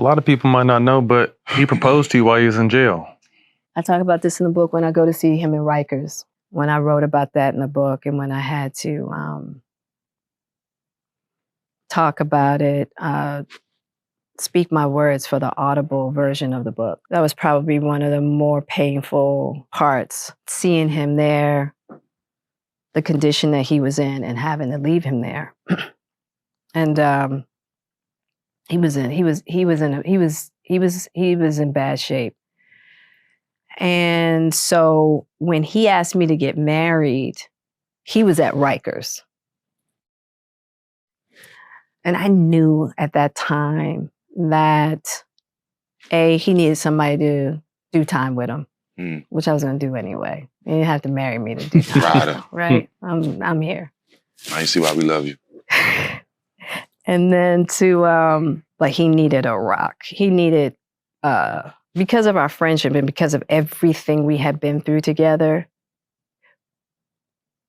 lot of people might not know, but he proposed to you while he was in jail. I talk about this in the book when I go to see him in Rikers, when I wrote about that in the book and when I had to talk about it, speak my words for the audible version of the book. That was probably one of the more painful parts, seeing him there, the condition that he was in and having to leave him there. And he was in bad shape. And so when he asked me to get married, he was at Rikers. And I knew at that time that he needed somebody to do time with him, which I was going to do anyway. You didn't have to marry me to do time. Right? I'm here. I see why we love you. And then he needed a rock. He needed, because of our friendship and because of everything we had been through together,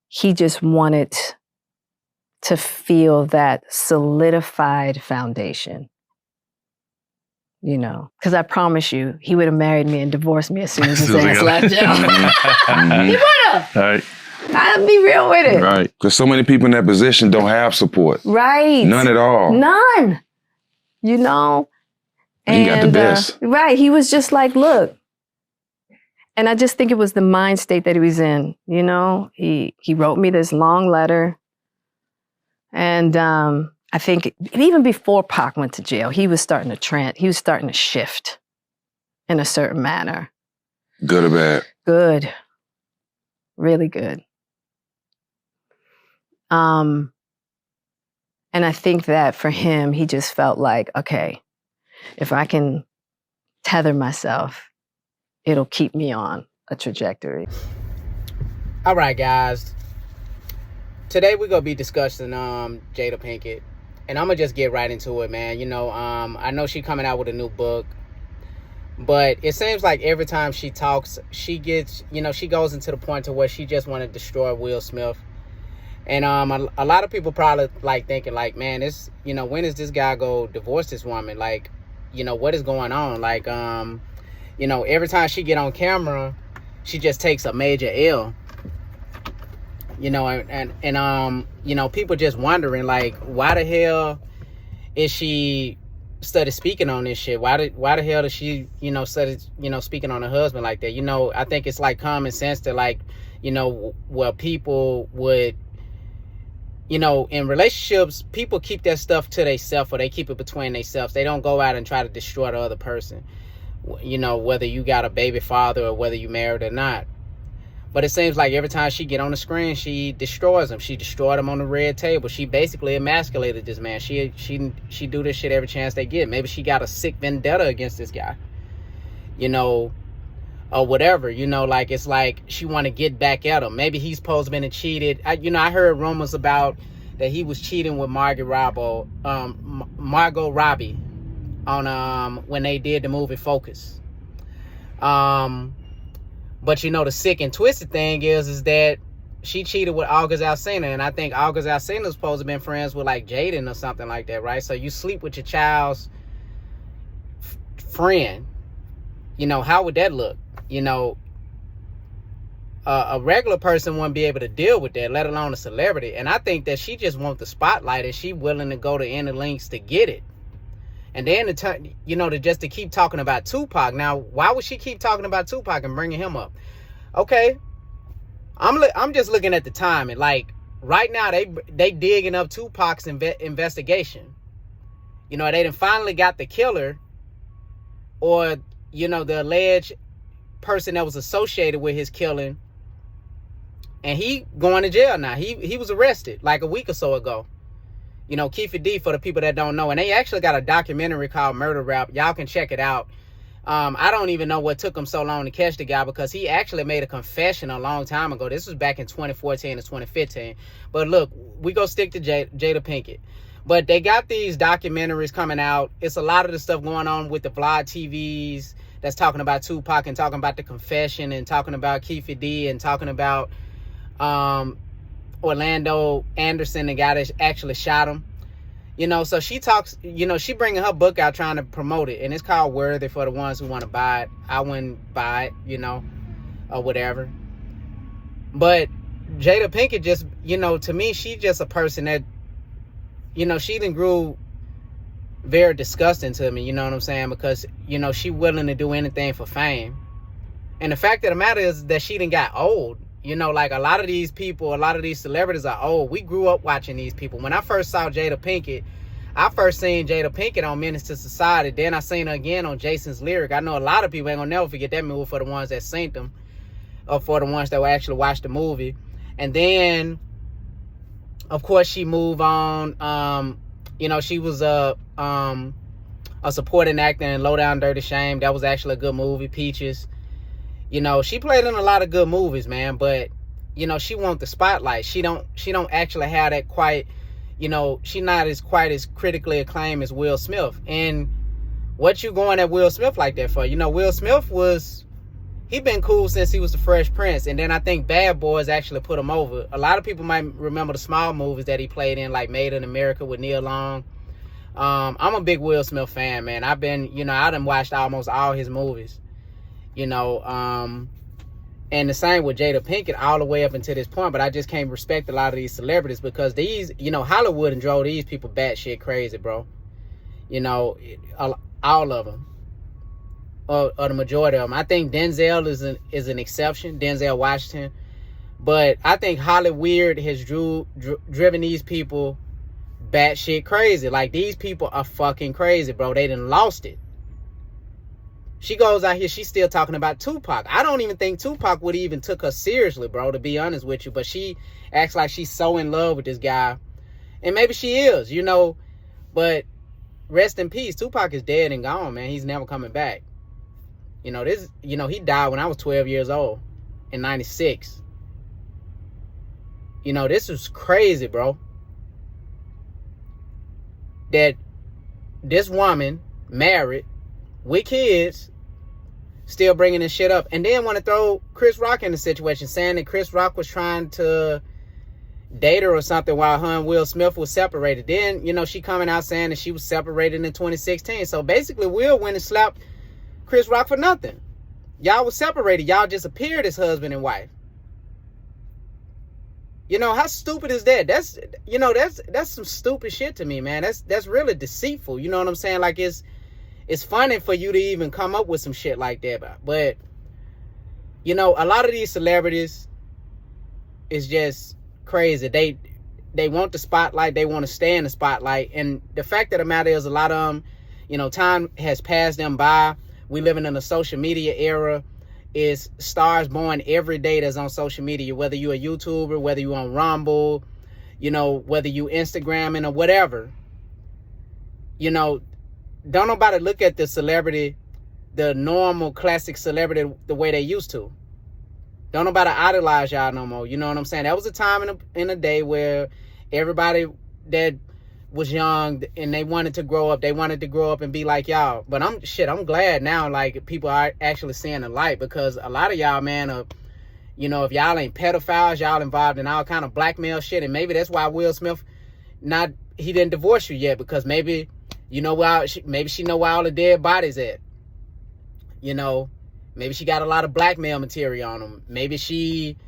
he just wanted to feel that solidified foundation. You know, because I promise you, he would have married me and divorced me as soon as his ass left jail. He would have. Right. I'd be real with it. Right. Because so many people in that position don't have support. Right. None at all. None. You know? And he got the best. Right. He was just like, look. And I just think it was the mind state that he was in. You know? He wrote me this long letter. And I think even before Pac went to jail, he was starting to shift in a certain manner. Good or bad? Good. Really good. And I think that for him, he just felt like, okay, if I can tether myself, it'll keep me on a trajectory. All right, guys. Today we're going to be discussing Jada Pinkett. And I'm going to just get right into it, man. You know, I know she's coming out with a new book. But it seems like every time she talks, she gets, she goes into the point to where she just want to destroy Will Smith. And a lot of people probably like thinking like, man, this, when is this guy go divorce this woman? Like, what is going on? Like, every time she get on camera, she just takes a major L. And people just wondering like, why the hell is she started speaking on this shit? Why the hell does she, started, speaking on her husband like that? I think it's like common sense to like, where people would, in relationships, people keep that stuff to themselves or they keep it between themselves. They don't go out and try to destroy the other person, whether you got a baby father or whether you married or not. But it seems like every time she get on the screen, she destroys him. She destroyed him on the red table. She basically emasculated this man. She do this shit every chance they get. Maybe she got a sick vendetta against this guy, or whatever. Like it's like she want to get back at him. Maybe he's supposed to been cheated. I heard rumors about that he was cheating with Margot Robbie on when they did the movie Focus. But the sick and twisted thing is that she cheated with August Alsina, and I think August Alsina was supposed to have been friends with like Jaden or something like that, right? So you sleep with your child's friend. How would that look? A regular person wouldn't be able to deal with that, let alone a celebrity. And I think that she just wants the spotlight, and she willing to go to any lengths to get it. And then to keep talking about Tupac. Now, why would she keep talking about Tupac and bringing him up? Okay, I'm just looking at the time, and like right now they digging up Tupac's investigation. They done finally got the killer, or the alleged person that was associated with his killing, and he going to jail now. He was arrested like a week or so ago. Keefe D, for the people that don't know. And they actually got a documentary called Murder Rap. Y'all can check it out. I don't even know what took him so long to catch the guy, because he actually made a confession a long time ago. This was back in 2014 or 2015. But look, we go stick to Jada Pinkett. But they got these documentaries coming out. It's a lot of the stuff going on with the Vlad TVs that's talking about Tupac and talking about the confession and talking about Keefe D and talking about Orlando Anderson, the guy that actually shot him. You know, so she talks, you know, she bringing her book out trying to promote it. And it's called Worthy for the ones who want to buy it. I wouldn't buy it, you know, or whatever. But Jada Pinkett just, you know, to me, she just a person that, you know, she done grew very disgusting to me, you know what I'm saying? Because, you know, she willing to do anything for fame. And the fact of the matter is that she done got old. You know, like a lot of these people, a lot of these celebrities are old. We grew up watching these people. When I first saw Jada Pinkett, I first seen Jada Pinkett on Menace to Society. Then I seen her again on Jason's Lyric. I know a lot of people ain't gonna never forget that movie for the ones that seen them, or for the ones that will actually watch the movie. And then, of course, she moved on. You know, she was a supporting actor in Low Down Dirty Shame. That was actually a good movie. Peaches. You know, she played in a lot of good movies, man, but, you know, she want the spotlight. She don't actually have that quite, you know, she not quite as critically acclaimed as Will Smith. And what you going at Will Smith like that for? You know, Will Smith he been cool since he was the Fresh Prince. And then I think Bad Boys actually put him over. A lot of people might remember the small movies that he played in, like Made in America with Neil Long. I'm a big Will Smith fan, man. I done watched almost all his movies. You know, and the same with Jada Pinkett all the way up until this point. But I just can't respect a lot of these celebrities because these, you know, Hollywood and drove these people batshit crazy, bro. You know, all of them, or the majority of them. I think Denzel is an exception, Denzel Washington. But I think Hollywood has driven these people batshit crazy. Like, these people are fucking crazy, bro. They done lost it. She goes out here, she's still talking about Tupac. I don't even think Tupac would even took her seriously, bro, to be honest with you. But she acts like she's so in love with this guy. And maybe she is, you know. But rest in peace. Tupac is dead and gone, man. He's never coming back. You know, he died when I was 12 years old in 96. You know, this was crazy, bro. That this woman, married, with kids, still bringing this shit up. And then want to throw Chris Rock in the situation, saying that Chris Rock was trying to date her or something while her and Will Smith was separated. Then, you know, she coming out saying that she was separated in 2016. So basically, Will went and slapped Chris Rock for nothing. Y'all was separated. Y'all just appeared as husband and wife. You know, how stupid is that? That's some stupid shit to me, man. That's really deceitful. You know what I'm saying? Like, it's funny for you to even come up with some shit like that. But, you know, a lot of these celebrities is just crazy. They want the spotlight. They want to stay in the spotlight. And the fact of the matter is, a lot of them, you know, time has passed them by. We living in a social media era. Is stars born every day that's on social media, whether you're a YouTuber, whether you on Rumble, you know, whether you Instagramming or whatever. You know, don't nobody look at the celebrity, the normal classic celebrity, the way they used to. Don't nobody idolize y'all no more. You know what I'm saying? That was a time in a day where everybody that was young and they wanted to grow up and be like y'all. But I'm glad now, like, people are actually seeing the light, because a lot of y'all, man, are, you know, if y'all ain't pedophiles, y'all involved in all kind of blackmail shit. And maybe that's why Will Smith he didn't divorce you yet, because maybe, you know, maybe she know where all the dead bodies at. You know, maybe she got a lot of blackmail material on him. Maybe she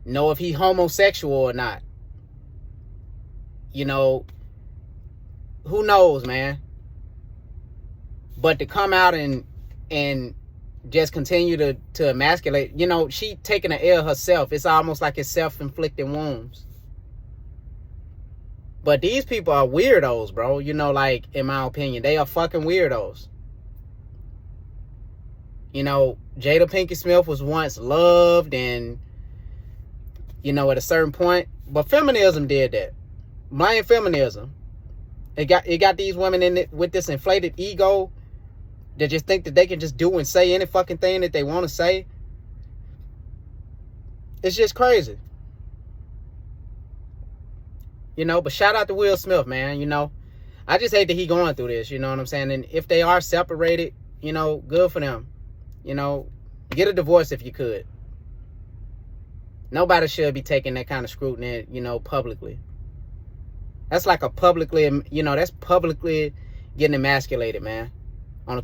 know if he homosexual or not. You know, who knows, man? But to come out and just continue to emasculate, you know, she taking an L herself. It's almost like it's self-inflicted wounds. But these people are weirdos, bro. You know, like, in my opinion, they are fucking weirdos. You know, Jada Pinkett Smith was once loved and, you know, at a certain point. But feminism did that. Blame feminism. It got these women in it with this inflated ego that just think that they can just do and say any fucking thing that they want to say. It's just crazy. You know, but shout out to Will Smith, man. You know, I just hate that he going through this, you know what I'm saying? And if they are separated, you know, good for them. You know, get a divorce if you could. Nobody should be taking that kind of scrutiny, you know, publicly. That's like a publicly, you know, that's publicly getting emasculated, man. On a